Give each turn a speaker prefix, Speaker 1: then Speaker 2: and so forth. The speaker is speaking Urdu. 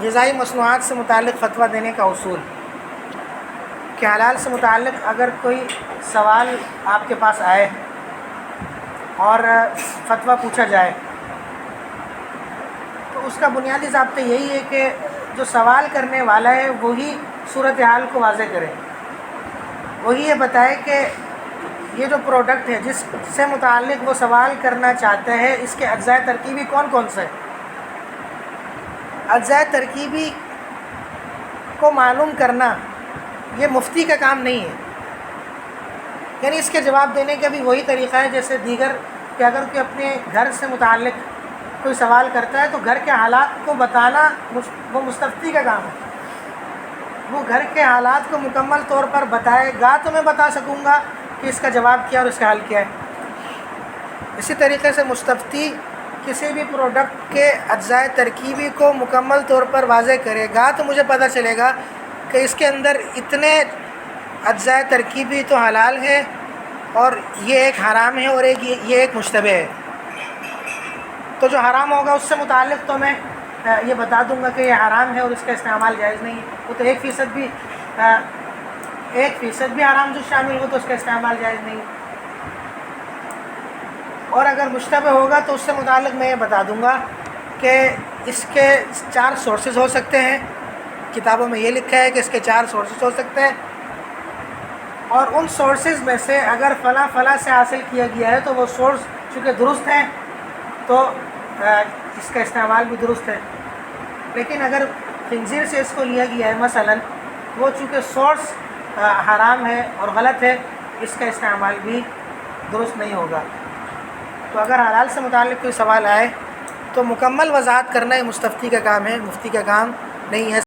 Speaker 1: غذائی مصنوعات سے متعلق فتویٰ دینے کا اصول کہ حلال سے متعلق اگر کوئی سوال آپ کے پاس آئے اور فتویٰ پوچھا جائے تو اس کا بنیادی ضابطہ یہی ہے کہ جو سوال کرنے والا ہے وہی صورتحال کو واضح کرے، وہی یہ بتائے کہ یہ جو پروڈکٹ ہے جس سے متعلق وہ سوال کرنا چاہتے ہیں اس کے اجزاء ترکیبی کون کون سے ہیں۔ اجزاء ترکیبی کو معلوم کرنا یہ مفتی کا کام نہیں ہے، یعنی اس کے جواب دینے کا بھی وہی طریقہ ہے جیسے دیگر کہ اگر کوئی اپنے گھر سے متعلق کوئی سوال کرتا ہے تو گھر کے حالات کو بتانا وہ مستفتی کا کام ہے، وہ گھر کے حالات کو مکمل طور پر بتائے گا تو میں بتا سکوں گا کہ اس کا جواب کیا اور اس کا حل کیا ہے۔ اسی طریقے سے مستفتی کسی بھی پروڈکٹ کے اجزاء ترکیبی کو مکمل طور پر واضح کرے گا تو مجھے پتہ چلے گا کہ اس کے اندر اتنے اجزاء ترکیبی تو حلال ہے اور یہ ایک حرام ہے اور یہ ایک مشتبہ ہے۔ تو جو حرام ہوگا اس سے متعلق تو میں یہ بتا دوں گا کہ یہ حرام ہے اور اس کا استعمال جائز نہیں ہے، وہ تو 1% بھی حرام جو شامل ہو تو اس کا استعمال جائز نہیں ہے۔ اور اگر مشتبہ ہوگا تو اس سے متعلق میں یہ بتا دوں گا کہ اس کے 4 سورسز ہو سکتے ہیں، کتابوں میں یہ لکھا ہے کہ اس کے 4 سورسز ہو سکتے ہیں، اور ان سورسز میں سے اگر فلاں فلاں سے حاصل کیا گیا ہے تو وہ سورس چونکہ درست ہیں تو اس کا استعمال بھی درست ہے، لیکن اگر خنزیر سے اس کو لیا گیا ہے مثلا وہ چونکہ سورس حرام ہے اور غلط ہے اس کا استعمال بھی درست نہیں ہوگا۔ تو اگر حلال سے متعلق کوئی سوال آئے تو مکمل وضاحت کرنا یہ مستفتی کا کام ہے، مفتی کا کام نہیں ہے۔